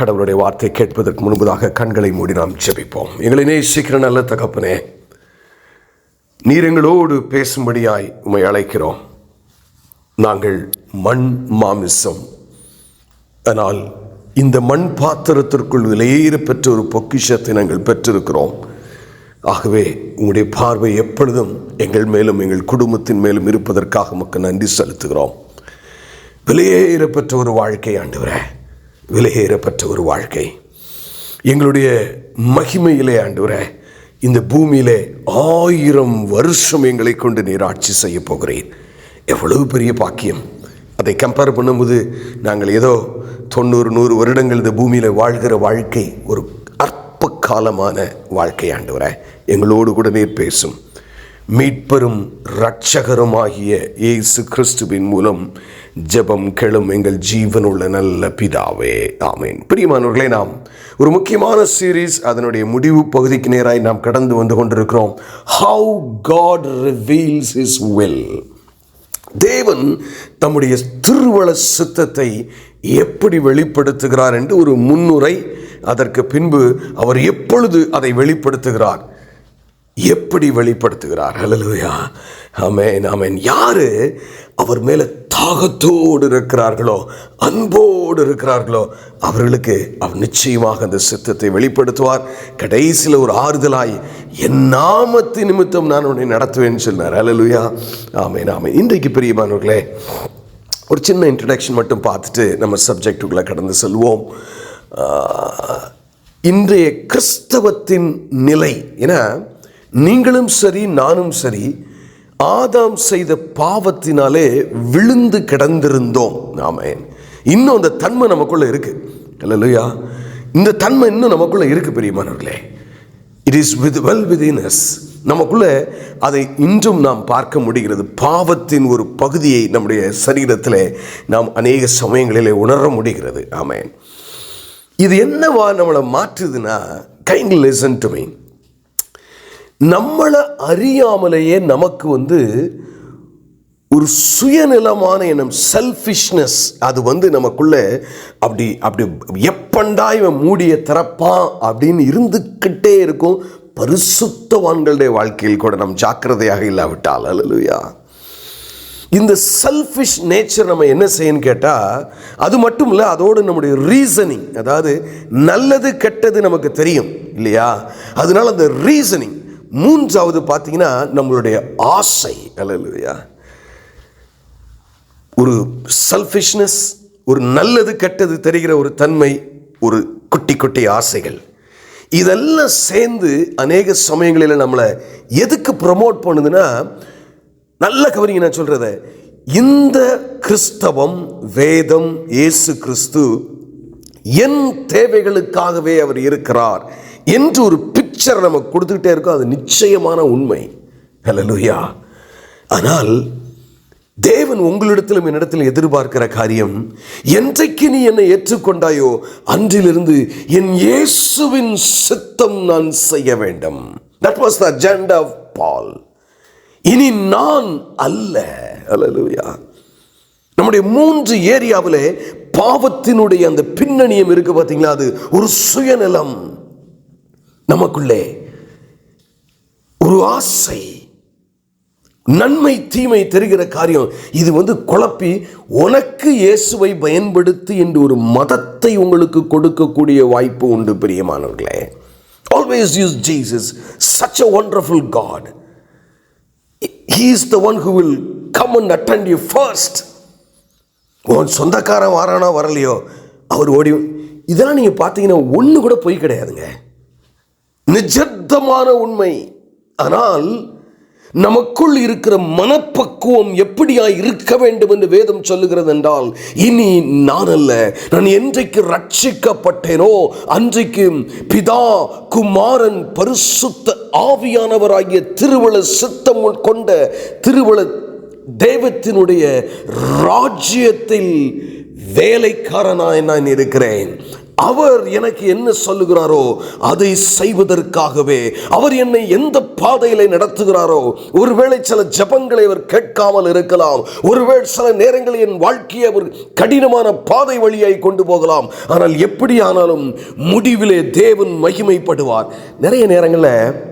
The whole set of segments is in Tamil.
கடவுளுடைய வார்த்தை கேட்பதற்கு முன்பதாக கண்களை மூடி நாம் ஜெபிப்போம். எங்களை நேசிக்கிற நல்ல தகப்பனே, நீர் எங்களோடு பேசும்படியாய் உம்மை அழைக்கிறோம். நாங்கள் மண் மாமிசம், ஆனால் இந்த மண் பாத்திரத்திற்குள் விலையேற பெற்ற ஒரு பொக்கிஷத்தை நாங்கள் பெற்றிருக்கிறோம். ஆகவே உங்களுடைய பார்வை எப்பொழுதும் எங்கள் மேலும் எங்கள் குடும்பத்தின் மேலும் இருப்பதற்காக உமக்கு நன்றி செலுத்துகிறோம். விலையேறப்பெற்ற ஒரு வாழ்க்கை ஆண்டவரே, விலையேறப்பெற்ற ஒரு வாழ்க்கை. எங்களுடைய மகிமையிலே ஆண்டவரே, இந்த பூமியிலே 1000 வருஷம் எங்களை கொண்டு நீர் ஆட்சி செய்ய போகிறேன். எவ்வளவு பெரிய பாக்கியம்! அதை கம்பேர் பண்ணும்போது நாங்கள் ஏதோ 90-100 வருடங்கள் இந்த பூமியில் வாழ்கிற வாழ்க்கை ஒரு அற்ப காலமான வாழ்க்கை ஆண்டவரே. எங்களோடு கூட நீர் பேசும். மீட்பரும் இரட்சகருமாகிய இயேசு கிறிஸ்துவின் மூலம் ஜெபம் கேளும் எங்கள் ஜீவனுள்ள நல்ல பிதாவே, ஆமேன். பிரியமானவர்களே, நாம் ஒரு முக்கியமான சீரீஸ், அதனுடைய முடிவு பகுதிக்கு நேராய் நாம் கடந்து வந்து கொண்டிருக்கிறோம். How God reveals His will. தேவன் தம்முடைய திருவள சித்தத்தை எப்படி வெளிப்படுத்துகிறார் என்று ஒரு முன்னுரை, அதற்கு பின்பு அவர் எப்பொழுது அதை வெளிப்படுத்துகிறார், எப்படி வெளிப்படுத்துகிறார். ஹல்லேலூயா, ஆமென், ஆமென். யாரு அவர் மேல தாகத்தோடு இருக்கிறார்களோ, அன்போடு இருக்கிறார்களோ, அவர்களுக்கு அவர் நிச்சயமாக அந்த சித்தத்தை வெளிப்படுத்துவார். கடைசியில் ஒரு ஆறுதலாய், என் நாமத்தின் நிமித்தம் நான் உன்னை நடத்துவேன்னு சொன்னார். ஹல்லேலூயா, ஆமென், ஆமென். இன்றைக்கு பிரியமானவர்களே, ஒரு சின்ன இன்ட்ரடக்ஷன் மட்டும் பார்த்துட்டு நம்ம சப்ஜெக்டுக்குள்ளே கடந்து செல்வோம். இன்றைய கிறிஸ்தவத்தின் நிலை, ஏன்னா நீங்களும் சரி நானும் சரி ஆதாம் செய்த பாவத்தினாலே விழுந்து கிடந்திருந்தோம். ஆமென். இன்னும் அந்த தன்மை நமக்குள்ள இருக்கு. ஹல்லேலூயா, இந்த தன்மை இன்னும் நமக்குள்ள இருக்கு பிரியமானவர்களே. It is well within us. நமக்குள்ள அதை இன்றும் நாம் பார்க்க முடிகிறது. பாவத்தின் ஒரு பகுதியை நம்முடைய சரீரத்தில் நாம் அநேக சமயங்களிலே உணர முடிகிறது. ஆமென். இது என்னவா நம்மளை மாற்றுதுன்னா, கைண்ட்லி லிசன் டு மீ. நம்மளை அறியாமலேயே நமக்கு ஒரு சுயநலமான எண்ணம், செல்ஃபிஷ்னஸ், அது நமக்குள்ள அப்படி அப்படி எப்பண்டா இவன் மூடிய திறப்பான் அப்படின்னு இருந்துக்கிட்டே இருக்கும். பரிசுத்தவான்களுடைய வாழ்க்கையில் கூட நாம் ஜாக்கிரதையாக இல்லாவிட்டால், அல்லேலூயா, இந்த செல்ஃபிஷ் நேச்சர் நம்ம என்ன செய்யன்னு கேட்டால், அது மட்டும் இல்லை, அதோடு நம்முடைய ரீசனிங், அதாவது நல்லது கெட்டது நமக்கு தெரியும் இல்லையா, அதனால அந்த ரீசனிங். மூன்றாவது பார்த்தீங்கன்னா நம்மளுடைய ஆசை. அல்லேலூயா, ஒரு செல்ஃபிஷ்னஸ், ஒரு நல்லது கெட்டது தெரிகிற ஒரு தன்மை, ஒரு குட்டி குட்டி ஆசைகள், இதெல்லாம் சேர்ந்து அநேக சமயங்களில் நம்மளை எதுக்கு ப்ரமோட் பண்ணுதுன்னா, நல்ல கவனிங்க நான் சொல்றத, இந்த கிறிஸ்தவம், வேதம், இயேசு கிறிஸ்து என் தேவைகளுக்காகவே அவர் இருக்கிறார் என்று ஒரு பிக்சர் நமக்கு கொடுத்துக்கிட்டே இருக்கும். அது நிச்சயமான உண்மை. ஹல்லேலூயா. ஆனால் தேவன் உங்களிடத்திலும் என்னிடத்திலும் எதிர்பார்க்கிற காரியம், என்றைக்கு நீ என்னை ஏற்றுக்கொண்டாயோ அன்றிலிருந்து என் இயேசுவின் சித்தம் நான் செய்ய வேண்டும். That was the agenda of Paul. இனி நான் அல்ல. ஹல்லேலூயா. நம்முடைய 3 ஏரியாவிலே பாவத்தினுடைய அந்த பின்னணியம் இருக்கு பார்த்தீங்களா, அது ஒரு சுயநலம், நமக்குள்ளே ஒரு ஆசை, நன்மை தீமை தெரிகிற காரியம், இது குழப்பி உனக்கு இயேசுவை பயன்படுத்தி என்று ஒரு மதத்தை உங்களுக்கு கொடுக்கக்கூடிய வாய்ப்பு உண்டு பிரியமானவர்களே. Always use Jesus, such a wonderful God. He is the one who will come and attend you first. உன் சொந்தக்காரன் வாரானோ வரலையோ அவர் ஓடி. இதெல்லாம் நீங்கள் பார்த்தீங்கன்னா ஒன்று கூட பொய் கிடையாதுங்க, நிஜத்தமான உண்மை. ஆனால் நமக்குள் இருக்கிற மனப்பக்குவம் எப்படியாய் இருக்க வேண்டும் என்று வேதம் சொல்லுகிறது என்றால், இனி நான் அல்ல, நான் என்றைக்கு ரட்சிக்கப்பட்டேனோ அன்றைக்கு பிதா, குமாரன், பரிசுத்த ஆவியானவராகிய திருவள சித்தம் கொண்ட திருவள தேவத்தினுடைய ராஜ்யத்தில் வேலைக்காரனாய் நான் இருக்கிறேன். அவர் எனக்கு என்ன சொல்லுகிறாரோ அதை செய்வதற்காகவே, அவர் என்னை எந்த பாதையில நடத்துகிறாரோ, ஒருவேளை சில ஜெபங்களை அவர் கேட்காமல் இருக்கலாம், ஒருவேளை சில நேரங்களில் என் வாழ்க்கையை அவர் கடினமான பாதை வழியாய் கொண்டு போகலாம். ஆனால் எப்படி ஆனாலும் முடிவிலே தேவன் மகிமைப்படுவார். நிறைய நேரங்களில்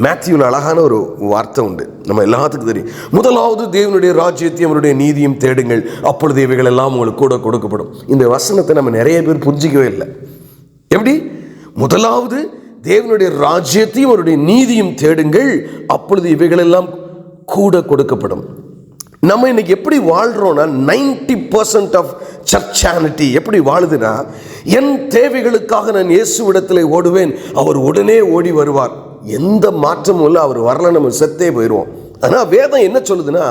மேத்யூவில் அழகான ஒரு வார்த்தை உண்டு, நம்ம எல்லாத்துக்கும் தெரியும். முதலாவது தேவனுடைய ராஜ்யத்தையும் அவருடைய நீதியும் தேடுங்கள், அப்பொழுது இவைகள் எல்லாம் உங்களுக்கு கூட கொடுக்கப்படும். இந்த வசனத்தை நம்ம நிறைய பேர் புரிஞ்சிக்கவே இல்லை. எப்படி? முதலாவது தேவனுடைய ராஜ்யத்தையும் அவருடைய நீதியும் தேடுங்கள், அப்பொழுது இவைகள் எல்லாம் கூட கொடுக்கப்படும். நம்ம இன்னைக்கு எப்படி வாழ்றோம்னா, 90% ஆஃப் சர்ச்சானிட்டி எப்படி வாழுதுன்னா, என் தேவைகளுக்காக நான் இயேசுவிடத்தில் ஓடுவேன், அவர் உடனே ஓடி வருவார், எந்த மாற்றமும் இல்லை, அவர் வரல, நம்ம செத்தே போயிடுவோம். ஆனால் வேதம் என்ன சொல்லுதுன்னா,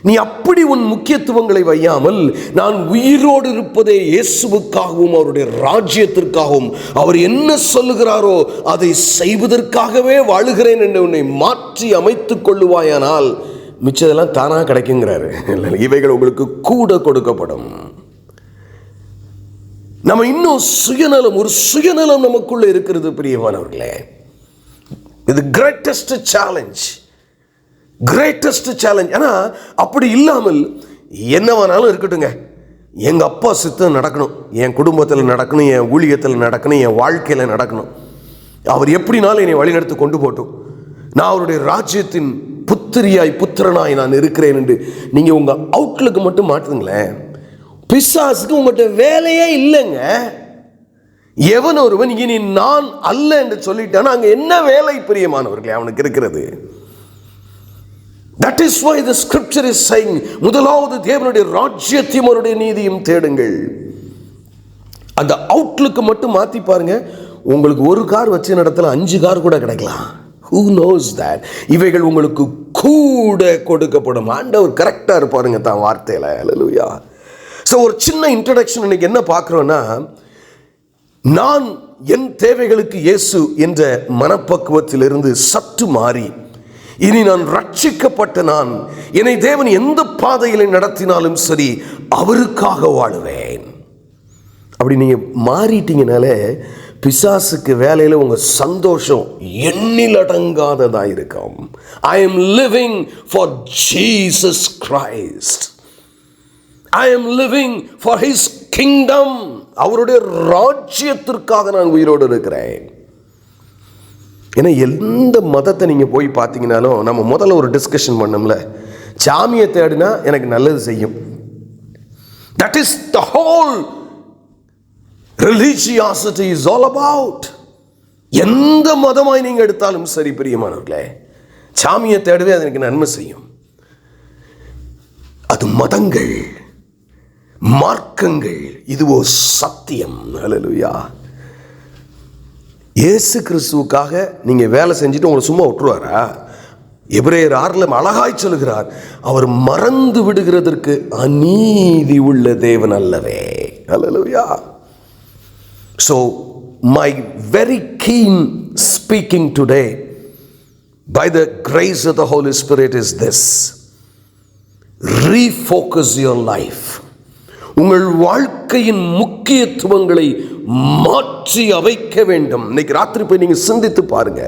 நீ அப்படி உன் முக்கியத்துவங்களை வையாமல், நான் உயிரோடு இருப்பதே இயேசுவுக்காகவும் அவருடைய ராஜ்யத்திற்காகவும், அவர் என்ன சொல்லுகிறாரோ அதை செய்வதற்காகவே வாழுகிறேன் என்று உன்னை மாற்றி அமைத்துக் கொள்ளுவாயானால் மிச்சதெல்லாம் தானாக கிடைக்குங்கிறாரு. இவைகள் உங்களுக்கு கூட கொடுக்கப்படும். நம்ம இன்னும் சுயநலம், ஒரு சுயநலம் நமக்குள்ள இருக்கிறது பிரியமானவர்களே. இது கிரேட்டஸ்ட் சேலஞ்ச், கிரேட்டஸ்ட் சேலஞ்ச். ஆனால் அப்படி இல்லாமல் என்னவானாலும் இருக்கட்டுங்க, எங்கள் அப்பா சித்தம் நடக்கணும், என் குடும்பத்தில் நடக்கணும், என் ஊழியத்தில் நடக்கணும், என் வாழ்க்கையில் நடக்கணும், அவர் எப்படினாலும் என்னை வழிநடத்தி கொண்டு போட்டும், நான் அவருடைய ராஜ்யத்தின் புத்திரியாய் புத்திரனாய் நான் இருக்கிறேன் என்று நீங்கள் உங்கள் அவுட்லுக்கு மட்டும் மாட்டுங்களேன். பிசாசுக்கு உங்கள்கிட்ட வேலையே இல்லைங்க. எவன் ஒருவன் இனி நான் அல்ல என்று சொல்லிட்டான், அங்கே என்ன வேலை பிரியமானவர்களே அவனுக்கு இருக்கிறது? That is why the scripture is saying, முதலாவது தேவனுடைய ராஜ்யத்தையும் அவருடைய நீதியும் தேடுங்கள். அந்த அவுட்லுக்கு மட்டும் மாற்றி பாருங்க, உங்களுக்கு ஒரு கார் வச்ச இடத்துல 5 கார் கூட கிடைக்கலாம். Who knows that? இவைகள் உங்களுக்கு கூட கொடுக்கப்படும். ஆண்டவர் கரெக்டாக இருப்பாருங்க தான் வார்த்தையில். ஹல்லேலூயா. ஸோ ஒரு சின்ன இன்ட்ரடக்ஷன் இன்னைக்கு என்ன பார்க்குறோன்னா, நான் என் தேவைகளுக்கு இயேசு என்ற மனப்பக்குவத்திலிருந்து சற்று மாறி, இனி நான் ரட்சிக்கப்பட்ட நான், என்னை தேவன் எந்த பாதையில் நடத்தினாலும் சரி அவருக்காக வாழுவேன். அப்படி நீங்கள் மாறிட்டீங்கனாலே பிசாசுக்கு வேலையில் உங்கள் சந்தோஷம் எண்ணில் அடங்காததாக இருக்கும். I am living for Jesus Christ. I am living for His kingdom. அவருடைய ராஜ்யத்திற்காக நான் உயிரோடு இருக்கிறேன். ஏன்னா எந்த மதத்தை நீங்கள் போய் பார்த்தீங்கன்னாலும் நம்ம முதல்ல ஒரு டிஸ்கஷன் பண்ணோம்ல, சாமியை தேடினா எனக்கு நல்லது செய்யும். That is the whole religiosity is all about. எந்த மதமாய் நீங்கள் எடுத்தாலும் சரி பிரியமானவர்களே, சாமியை தேடவே அது எனக்கு நன்மை செய்யும். அது மதங்கள், மார்க்கங்கள், இதுவோ சத்தியம். ஹல்லேலூயா. இயேசு கிறிஸ்துவுக்காக நீங்கள் வேலை செஞ்சுட்டு உங்களை சும்மா விட்டுருவாரா? எபிரேயர் 6 அழகாய் சொல்லுகிறார், அவர் மறந்து விடுகிறதற்கு அநீதி உள்ள தேவன் அல்லவே. ஹல்லேலூயா. So my very keen speaking today by the grace of the Holy Spirit is this: refocus your life. உங்கள் வாழ்க்கையின் முக்கியத்துவங்களை மாற்றி அமைக்க வேண்டும். இன்னைக்கு ராத்திரி போய் நீங்க சிந்தித்து பாருங்க.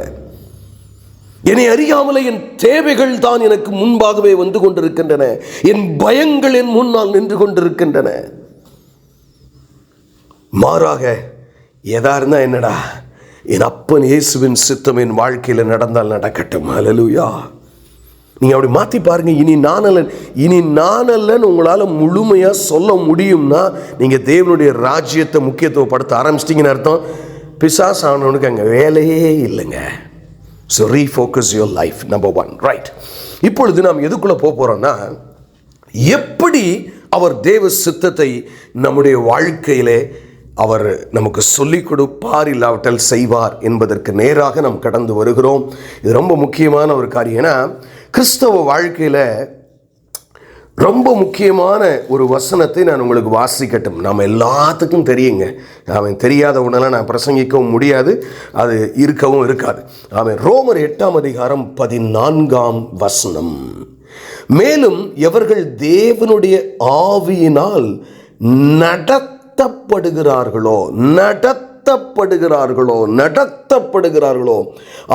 என்னை அறியாமலே என் தேவைகள் தான் எனக்கு முன்பாகவே வந்து கொண்டிருக்கின்றன, என் பயங்கள் என் முன்னால் நின்று கொண்டிருக்கின்றன. மாறாக எதா இருந்தா என்னடா, என் அப்பன் இயேசுவின் சித்தம் என் வாழ்க்கையில் நடந்தால் நடக்கட்டும். ஹல்லேலூயா. நீங்கள் அப்படி மாற்றி பாருங்க. இனி நான் அல்லன்னு உங்களால் முழுமையாக சொல்ல முடியும்னா நீங்கள் தேவனுடைய ராஜ்யத்தை முக்கியத்துவப்படுத்த ஆரம்பிச்சிட்டிங்கன்னு அர்த்தம். பிசாசு ஆனவனுக்கு அங்கே வேலையே இல்லைங்க. So refocus your life, number 1. Right. இப்பொழுது நாம் எதுக்குள்ளே போகிறோம்னா, எப்படி அவர் தேவ சித்தத்தை நம்முடைய வாழ்க்கையிலே அவர் நமக்கு சொல்லிக் கொடுப்பார், இல்லாவிட்டால் செய்வார் என்பதற்கு நேராக நாம் கடந்து வருகிறோம். இது ரொம்ப முக்கியமான ஒரு காரியம். ஏன்னா கிறிஸ்தவ வாழ்க்கையில் ரொம்ப முக்கியமான ஒரு வசனத்தை நான் உங்களுக்கு வாசிக்கட்டும். நம்ம எல்லாத்துக்கும் தெரியுங்க, அவன் தெரியாத உடனே நான் பிரசங்கிக்கவும் முடியாது, அது இருக்கவும் இருக்காது. அவன் ரோமர் 8:14 மேலும் எவர்கள் தேவனுடைய ஆவியினால் நடத்தப்படுகிறார்களோ நடத்தப்படுகிறார்களோ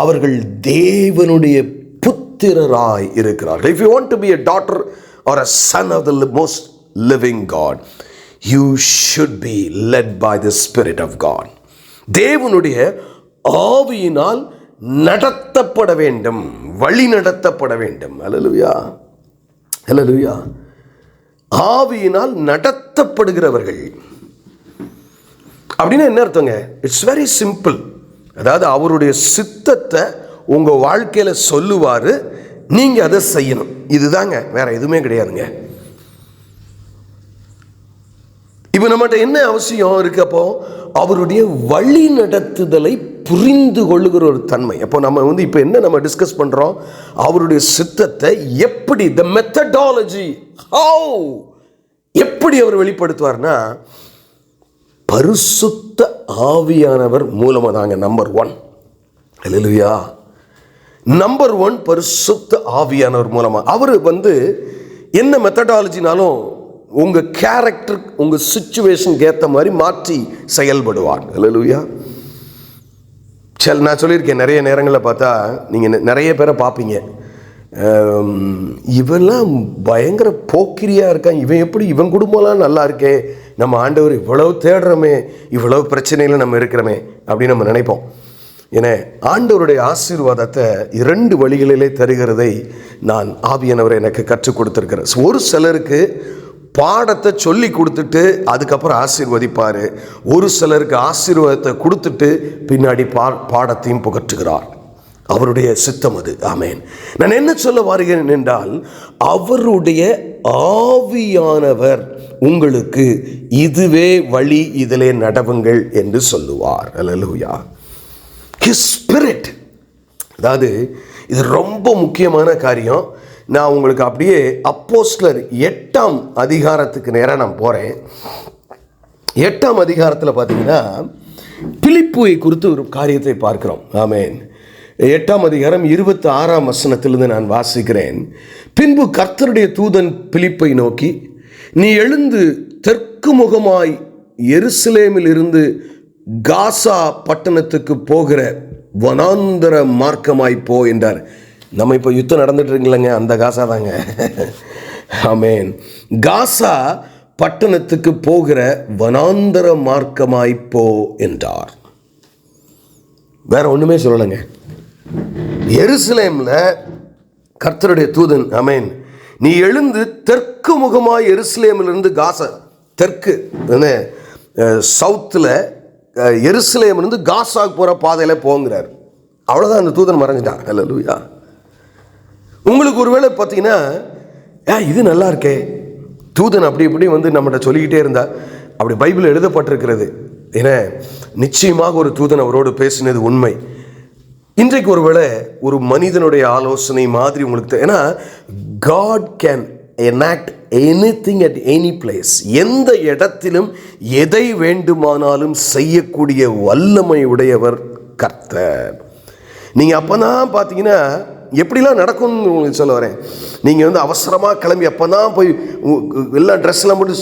அவர்கள் தேவனுடைய புத்திரராய் இருக்கிறார்கள். If you want to be a daughter or a son of the most living God, you should be led by the Spirit of God. தேவனுடைய ஆவியினால் நடத்தப்பட வேண்டும், வழி நடத்தப்பட வேண்டும். அல்லேலூயா, அல்லேலூயா. ஆவியினால் நடத்தப்படுகிறவர்கள் அப்படின்னா என்ன அர்த்தங்க? It's very simple. அதாவது அவருடைய சித்தத்தை உங்க வாழ்க்கையில சொல்லுவாரு, நீங்க அதை செய்யணும். இதுதாங்க, வேற எதுவுமே கிடையாதுங்க. இப்போ நம்மகிட்ட என்ன அவசியம் இருக்கு? அப்போ அவருடைய வழி நடத்துதலை புரிந்து கொள்ளுகிற ஒரு தன்மை. அப்போ நம்ம இப்போ என்ன நம்ம டிஸ்கஸ் பண்றோம்? அவருடைய சித்தத்தை எப்படி, த மெத்தடாலஜி, ஹவு, எப்படி அவர் வெளிப்படுத்துவார்னா பரிசுத்த ஆவியானவர் மூலமா தாங்க. நம்பர் 1, அல்லேலூயா, நம்பர் 1 பரிசுத்த ஆவியானவர் மூலமா. அவர் என்ன மெத்தடாலஜினாலும் உங்க கேரக்டர், உங்க சிச்சுவேஷனுக்கு ஏற்ற மாதிரி மாற்றி செயல்படுவார். அல்லேலூயா. நான் சொல்லியிருக்கேன், நிறைய நேரங்களில் பார்த்தா நீங்கள் நிறைய பேரை பார்ப்பீங்க, இவெல்லாம் பயங்கர போக்கிரியாக இருக்கான், இவன் எப்படி, இவன் குடும்பம்லாம் நல்லா இருக்கே, நம்ம ஆண்டவர் இவ்வளவு தேடுறோமே, இவ்வளவு பிரச்சனையில் நம்ம இருக்கிறோமே அப்படின்னு நம்ம நினைப்போம். ஏன்னா ஆண்டவருடைய ஆசீர்வாதத்தை 2 வழிகளிலே தருகிறதை நான் ஆவியானவர் எனக்கு கற்றுக் கொடுத்துருக்கிறேன். ஒரு சிலருக்கு பாடத்தை சொல்லி கொடுத்துட்டு அதுக்கப்புறம் ஆசீர்வதிப்பார். ஒரு சிலருக்கு ஆசீர்வாதத்தை கொடுத்துட்டு பின்னாடி பாடத்தையும் புகற்றுகிறார். அவருடைய சித்தம் அது. ஆமேன். நான் என்ன சொல்ல வருகிறேன் என்றால், அவருடைய ஆவியானவர் உங்களுக்கு இதுவே வழி, இதிலே நடவுங்கள் என்று சொல்லுவார். அல்லேலூயா. His Spirit. அதாவது இது ரொம்ப முக்கியமான காரியம். நான் உங்களுக்கு அப்படியே அப்போஸ்தலர் 8ஆம் அதிகாரத்துக்கு நேராக நான் போகிறேன். 8ஆம் அதிகாரத்தில் பார்த்தீங்கன்னா பிலிப்புவை குறித்து ஒரு காரியத்தை பார்க்கிறோம். ஆமேன். 8ஆம் அதிகாரம் 26ஆம் வசனத்திலிருந்து நான் வாசிக்கிறேன். பின்பு கர்த்தருடைய தூதன் பிலிப்பை நோக்கி, நீ எழுந்து தெற்கு முகமாய் எருசலேமில் இருந்து காசா பட்டணத்துக்கு போகிற வனாந்தர மார்க்கமாய் போ என்றார். நம்ம இப்போ யுத்தம் நடந்துட்டு இருக்கீங்களங்க, அந்த காசா தாங்க. ஆமேன். காசா பட்டணத்துக்கு போகிற வனாந்தர மார்க்கமாய் போ என்றார். வேற ஒண்ணுமே சொல்லலைங்க. எருசலேம்ல கர்த்தருடைய தூதன், ஆமேன், நீ எழுந்து தெற்கு முகமாய் எருசலேமிலிருந்து காசா, தெற்கு சவுத்தில் எருசலேமிலிருந்து காசாக்கு போகிற பாதையில் போங்கிறார். அவ்வளோதான், அந்த தூதன் மறைஞ்சிட்டான். அல்லேலூயா. உங்களுக்கு ஒருவேளை பார்த்தீங்கன்னா, இது நல்லா இருக்கே, தூதன் அப்படி இப்படி நம்மகிட்ட சொல்லிக்கிட்டே இருந்தா, அப்படி பைபிள் எழுதப்பட்டிருக்கிறது. ஏன்னா நிச்சயமாக ஒரு தூதன் அவரோடு பேசினது உண்மை. இன்றைக்கு ஒருவேளை ஒரு மனிதனுடைய ஆலோசனை மாதிரி உங்களுக்கு, ஏன்னா God can enact anything at any place. எந்த இடத்திலும் எதை வேண்டுமானாலும் செய்யக்கூடிய வல்லமை உடையவர் கர்த்தர். நீங்கள் அப்போ தான் பார்த்தீங்கன்னா எப்படிலாம் நடக்கும்னு உங்களுக்கு சொல்ல வரேன். நீங்கள் அவசரமாக கிளம்பி அப்போ தான் போய் எல்லா ட்ரெஸ்லாம் போட்டு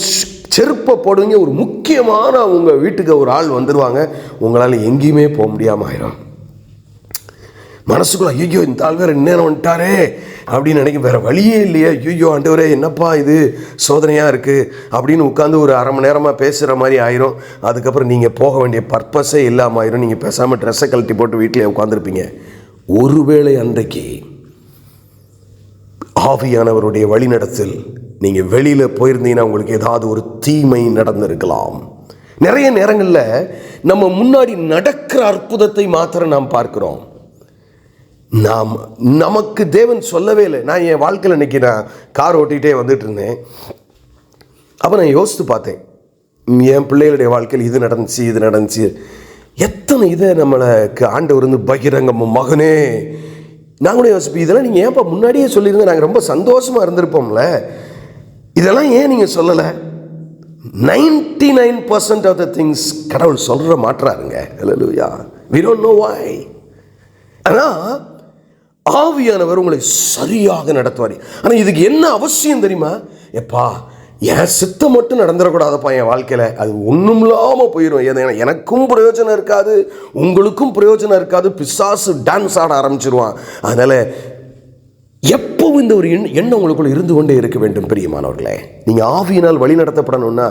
செருப்பை போடுவீங்க, ஒரு முக்கியமான உங்கள் வீட்டுக்கு ஒரு ஆள் வந்துடுவாங்க, உங்களால் எங்கேயுமே போக முடியாமல் ஆயிரும். மனசுக்குள்ள ஐயோ இந்த ஆள் வேறு நேரம் வந்துட்டாரே அப்படின்னு நினைக்கும், வேறு வழியே இல்லையே, ஐயோ ஆண்டவரே என்னப்பா இது சோதனையாக இருக்குது அப்படின்னு உட்காந்து ஒரு அரை மணி நேரமாக பேசுகிற மாதிரி ஆயிரும். அதுக்கப்புறம் நீங்கள் போக வேண்டிய பர்பஸே இல்லாமல் ஆயிரும். நீங்கள் பேசாமல் ட்ரெஸ்ஸை கழட்டி போட்டு வீட்டிலே உட்காந்துருப்பீங்க. ஒருவேளை அன்றைக்கு ஆவியானவருடைய வழிநடத்தல் நீங்கள் வெளியில் போயிருந்தீங்கன்னா உங்களுக்கு ஏதாவது ஒரு தீமை நடந்திருக்கலாம். நிறைய நேரங்களில் நம்ம முன்னாடி நடக்கிற அற்புதத்தை மாத்திரம் நாம் பார்க்கிறோம். நமக்கு தேவன் சொல்லவே இல்லை. நான் என் வாழ்க்கையில் இன்னைக்கு நான் கார் ஓட்டிகிட்டே வந்துட்டு இருந்தேன். அப்போ நான் யோசித்து பார்த்தேன், என் பிள்ளைகளுடைய வாழ்க்கையில் இது நடந்துச்சு. எத்தனை இதை நம்மளுக்கு ஆண்டவர் பகிரங்கம் மகனே, நான் கூட யோசிப்பேன், இதெல்லாம் நீங்கள் ஏன்ப்பா முன்னாடியே சொல்லியிருந்தேன், நாங்கள் ரொம்ப சந்தோஷமாக இருந்திருப்போம்ல, இதெல்லாம் ஏன் நீங்கள் சொல்லலை? 99% ஆஃப் த திங்ஸ் கடவுள் சொல்கிற மாற்றாருங்க. அல்லேலூயா. we don't know why. ஆனால் ஆவியானவர் உங்களை சரியாக நடத்துவார். ஆனால் இதுக்கு என்ன அவசியம் தெரியுமா? எப்பா என் சித்தம் மட்டும் நடந்துடக்கூடாதப்பா என் வாழ்க்கையில், அது ஒன்றும் இல்லாமல் போயிடும். எனக்கும் பிரயோஜனம் இருக்காது, உங்களுக்கும் பிரயோஜனம் இருக்காது. பிசாசு டான்ஸ் ஆட ஆரம்பிச்சிருவான். அதனால் எப்பவும் இந்த ஒரு எண்ணம் உங்களுக்குள்ள இருந்து கொண்டே இருக்க வேண்டும். பிரியமானவர்களே, நீங்கள் ஆவியினால் வழி நடத்தப்படணும்னா,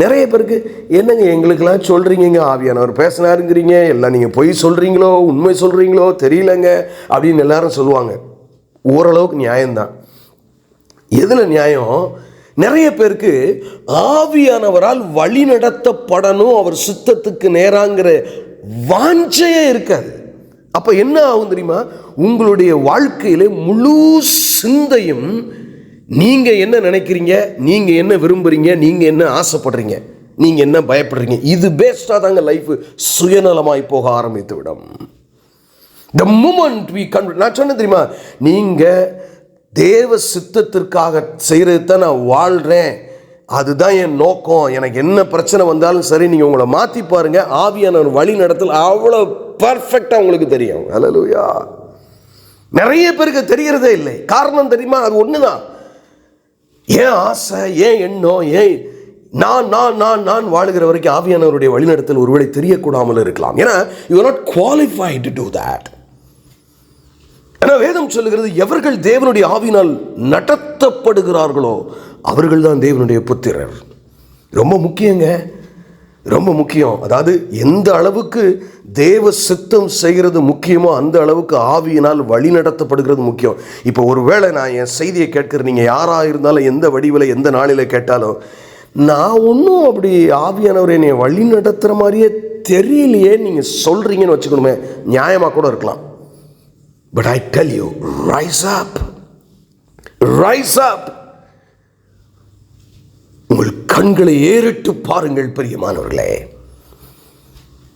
நிறைய பேருக்கு என்னங்க எங்களுக்கெல்லாம் சொல்கிறீங்க, ஆவியானவர் பேசினாருங்கிறீங்க, எல்லாம் நீங்கள் பொய் சொல்கிறீங்களோ உண்மை சொல்கிறீங்களோ தெரியலங்க அப்படின்னு எல்லாரும் சொல்லுவாங்க. ஓரளவுக்கு நியாயம்தான். எதில் நியாயம்? நிறைய பேருக்கு ஆவியானவரால் வழி நடத்தப்படணும், அவர் சித்தத்துக்கு நேராங்கிற வாஞ்சையே இருக்காது. அப்போ என்ன ஆகும் தெரியுமா? உங்களுடைய வாழ்க்கையில் முழு சிந்தையும் நீங்கள் என்ன நினைக்கிறீங்க, நீங்கள் என்ன விரும்புகிறீங்க, நீங்கள் என்ன ஆசைப்படுறீங்க, நீங்கள் என்ன பயப்படுறீங்க, இது பேஸ்டாக தாங்க லைஃப் சுயநலமாய் போக ஆரம்பித்து விடும். த மூமெண்ட் நான் சொன்னேன் தெரியுமா, நீங்கள் தேவ சித்தத்திற்காக செய்கிறது தான் நான் வாழ்கிறேன், அதுதான் என் நோக்கம், எனக்கு என்ன பிரச்சனை வந்தாலும் சரி, நீங்கள் உங்களை மாற்றி பாருங்க, ஆவியான வழி நடத்தல் அவ்வளோ பர்ஃபெக்டாக உங்களுக்கு தெரியும். ஹல்லேலூயா. நிறைய பேருக்கு தெரிகிறதே இல்லை. காரணம் தெரியுமா? அது ஒன்று தான். ஏன் ஆசை, ஏன் எண்ணம், ஏன் நான் வாழுகிற வரைக்கும் ஆவியானவருடைய வழிநடத்தல் ஒருவேளை தெரியக்கூடாமல் இருக்கலாம். ஏன்னா you are not qualified to do that. ஆனால் வேதம் சொல்லுகிறது, எவர்கள் தேவனுடைய ஆவியினால் நடத்தப்படுகிறார்களோ அவர்கள் தான் தேவனுடைய புத்திரர். ரொம்ப முக்கியங்க, ரொம்ப முக்கியம். அதாவது எந்த அளவுக்கு தேவ சித்தம் செய்கிறது முக்கியமோ அந்த அளவுக்கு ஆவியினால் வழி நடத்தப்படுகிறது முக்கியம். இப்போ ஒருவேளை நான் என் செய்தியை கேட்கிற நீங்கள் யாராக இருந்தாலும், எந்த வடிவில் எந்த நாளில் கேட்டாலும், நான் ஒன்றும் அப்படி ஆவியானவர் என்னை வழி நடத்துகிற மாதிரியே தெரியலையே நீங்கள் சொல்கிறீங்கன்னு வச்சுக்கணுமே, நியாயமாக கூட இருக்கலாம். But I tell you, rise up, rise up. உங்கள் கண்களை ஏறிட்டு பாருங்கள் பிரியமானவர்களே.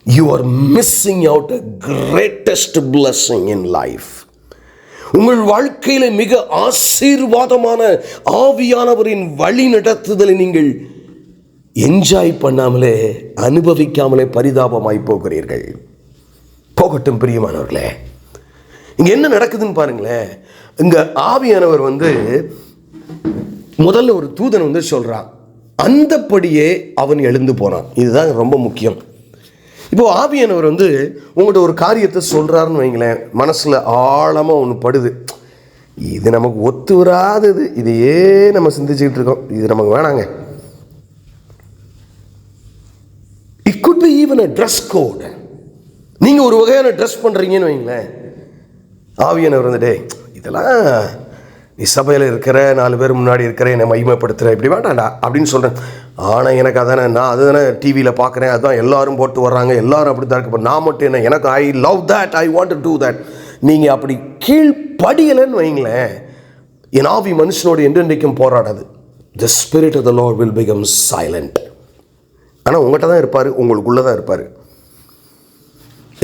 You are missing out a greatest blessing in life. உங்கள் வாழ்க்கையில மிக ஆசீர்வாதமான ஆவியானவரின் வழி நடத்துதலை நீங்கள் என்ஜாய் பண்ணாமலே, அனுபவிக்காமலே பரிதாபமாய் போகிறீர்கள். போகட்டும் பிரியமானவர்களே. இங்க என்ன நடக்குதுன்னு பாருங்களேன். இங்க ஆவியானவர் முதல்ல ஒரு தூதன் சொல்றான், அந்தப்படியே அவன் எழுந்து போனான். இதுதான் ரொம்ப முக்கியம். இப்போ ஆவியானவர் உங்கள்கிட்ட ஒரு காரியத்தை சொல்றாருன்னு வைங்களேன், மனசுல ஆழமா ஒன்று படுது, இது நமக்கு ஒத்து வராதது, இதையே நம்ம சிந்திச்சுக்கிட்டு இருக்கோம், இது நமக்கு வேணாங்க. It could be even a dress code. நீங்க ஒரு வகையான ட்ரெஸ் பண்றீங்கன்னு வைங்களேன், ஆவியானவர் டே இதெல்லாம் நீ சபையில் இருக்கிற 4 பேர் முன்னாடி இருக்கிற என்னை மகிமைப்படுத்துகிற, இப்படி வேண்டாண்டா அப்படின்னு சொல்கிறேன். ஆனால் எனக்கு அதானே, நான் அதுதானே டிவியில் பார்க்குறேன், அதுதான் எல்லாரும் போட்டு வர்றாங்க, எல்லாரும் அப்படி தான் இருக்கு, நான் மட்டும் என்ன, எனக்கு I love that, I want to do that. நீங்கள் அப்படி கீழ்ப்படியலைன்னு வைங்களேன், என் ஆவி மனுஷனோடு என்றென்றைக்கும் போராடாது. The spirit of the Lord will become silent. ஆனால் உங்கள்கிட்ட தான் இருப்பார், உங்களுக்குள்ளே தான் இருப்பார்.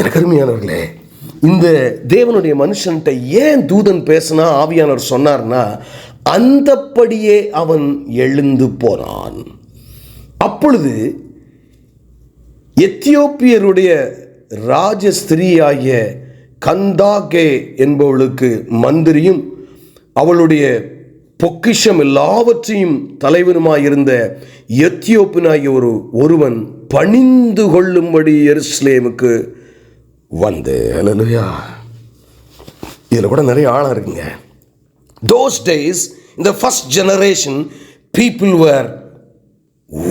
எனக்கு அருமையானவர்களே, இந்த தேவனுடைய மனுஷன்கிட்ட ஏன் தூதன் பேசினா ஆவியானவர் சொன்னார்னா, அந்தப்படியே அவன் எழுந்து போனான். அப்பொழுது எத்தியோப்பியருடைய ராஜஸ்திரீயாகிய கந்தாகே என்பவளுக்கு மந்திரியும் அவளுடைய பொக்கிஷம் எல்லாவற்றையும் தலைவனுமாயிருந்த எத்தியோப்பியனாகிய ஒருவன் பணிந்து கொள்ளும்படி எருசலேமுக்கு ஹல்லேலூயா. இதில் கூட நிறைய ஆழம் இருக்குங்க. Those days, in the first generation, people were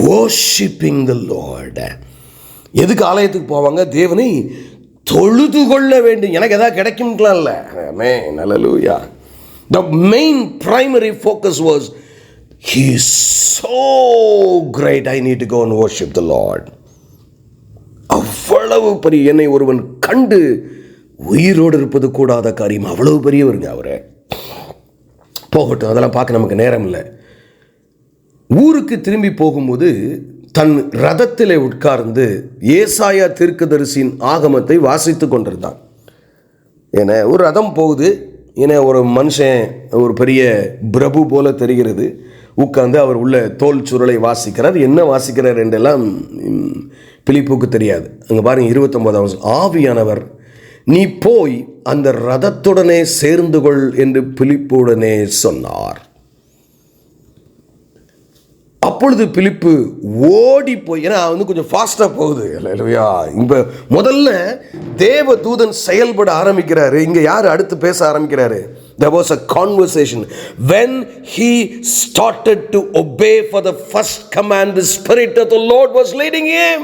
worshiping the Lord. எதுக்கு ஆலயத்துக்கு போவாங்க? தேவனை தொழுது கொள்ள வேண்டும். எனக்கு எதாவது கிடைக்கும்லாம் இல்லை. ஆமென், ஹல்லேலூயா. The main primary focus was, he is so great, I need to go and worship the Lord. அவ்வளவு பெரிய என்னை ஒருவன் கண்டு உயிரோடு இருப்பது கூடாத காரியம், அவ்வளவு பெரியவருங்க அவரு. போகட்டும், அதெல்லாம் பார்க்க நமக்கு நேரம் இல்லை. ஊருக்கு திரும்பி போகும்போது தன் ரதத்திலே உட்கார்ந்து ஏசாயா தீர்க்கதரிசியின் ஆகமத்தை வாசித்து கொண்டிருந்தான். ஏன்னா ஒரு ரதம் போகுது, ஏன்னா ஒரு மனுஷன் ஒரு பெரிய பிரபு போல தெரிகிறது, உட்கார்ந்து அவர் உள்ள தோல் சுருளை வாசிக்கிறார். என்ன வாசிக்கிறார் என்றெல்லாம் பிலிப்புக்கு தெரியாது. அங்கே பாருங்க 29 ஆவியானவர், நீ போய் அந்த ரதத்துடனே சேர்ந்து கொள் என்று பிலிப்புடனே சொன்னார். அப்பொழுது பிலிப்பு ஓடி போய், ஏன்னா கொஞ்சம் ஃபாஸ்ட்டாக போகுது இல்லையா. இப்போ முதல்ல தேவ தூதன் செயல்பட ஆரம்பிக்கிறாரு. இங்கே யார் அடுத்து பேச ஆரம்பிக்கிறாரு? There was a conversation. When he started to obey for the first command, the Spirit of the Lord was leading him.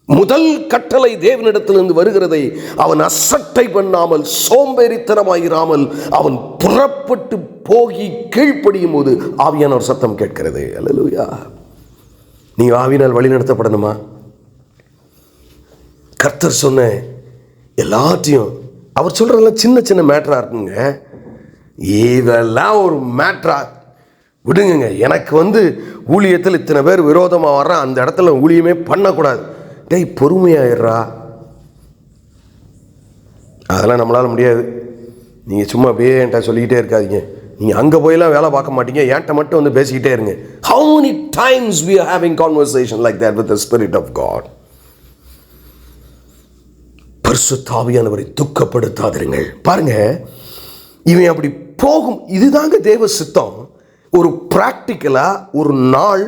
முதல் கட்டளை தேவனிடத்திலிருந்து வருகிறதை அவன் அசட்டை பண்ணாமல், சோம்பேறித்தனமாயிராமல் அவன் புறப்பட்டு போகி கீழ்ப்படியும் போது ஆவியானவர் சத்தம் கேட்கிறது. அல்லேலூயா. நீ ஆவியினால் வழி நடத்தப்படணுமா? கர்த்தர் சொன்ன எல்லாத்தையும், அவர் சொல்றதெல்லாம் சின்ன சின்ன மேட்டரா இருக்குங்க. இதெல்லாம் ஒரு மேட்டரா விடுங்க. எனக்கு ஊழியத்தில் இத்தனை பேர் விரோதமாக வர்றான், அந்த இடத்துல ஊழியமே பண்ணக்கூடாது. டேய், பொறுமையாயிடுறா. அதெல்லாம் நம்மளால் முடியாது. நீங்கள் சும்மா அப்படியே என்கிட்ட சொல்லிக்கிட்டே இருக்காதீங்க. நீங்கள் அங்கே போயெல்லாம் வேலை பார்க்க மாட்டீங்க, என்கிட்ட மட்டும் பேசிக்கிட்டே இருங்க. How many times we are having conversation like that with the Spirit of God? பரிசுத்த ஆவியானவரை துக்கப்படுத்தாதிருங்கள். பாருங்க, இவன் அப்படி போகும். இதுதாங்க தேவ சித்தம். ஒரு ப்ராக்டிக்கலா ஒரு நாள்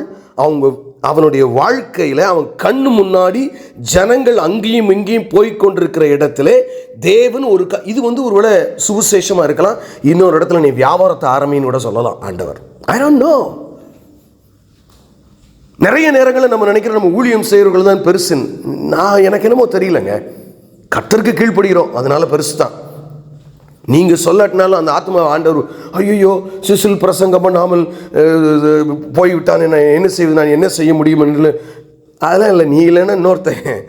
அவனுடைய வாழ்க்கையில் அவன் கண்ணு முன்னாடி ஜனங்கள் அங்கேயும் இங்கேயும் போய்கொண்டிருக்கிற இடத்துல தேவன் இது ஒருவேளை சுவிசேஷமாக இருக்கலாம். இன்னொரு இடத்துல நீ வியாபாரத்தை ஆரம்பின்னு கூட சொல்லலாம் ஆண்டவர். I don't know. நிறைய நேரங்களில் நம்ம நினைக்கிற நம்ம ஊழியம் செய்கிறவர்கள் தான் பெருசு. எனக்கு என்னமோ தெரியலங்க. கர்த்தருக்கு கீழ்ப்படுகிறோம், அதனால பெருசு தான். நீங்கள் சொல்லாட்டினாலும் அந்த ஆத்மா ஆண்டவர், ஐயோ சிசில் பிரசங்கம் பண்ணாமல் போய்விட்டான், என்ன செய்வது, நான் என்ன செய்ய முடியும் என்று. அதெல்லாம் இல்லை. நீ இல்லைன்னா இன்னொருத்தன்.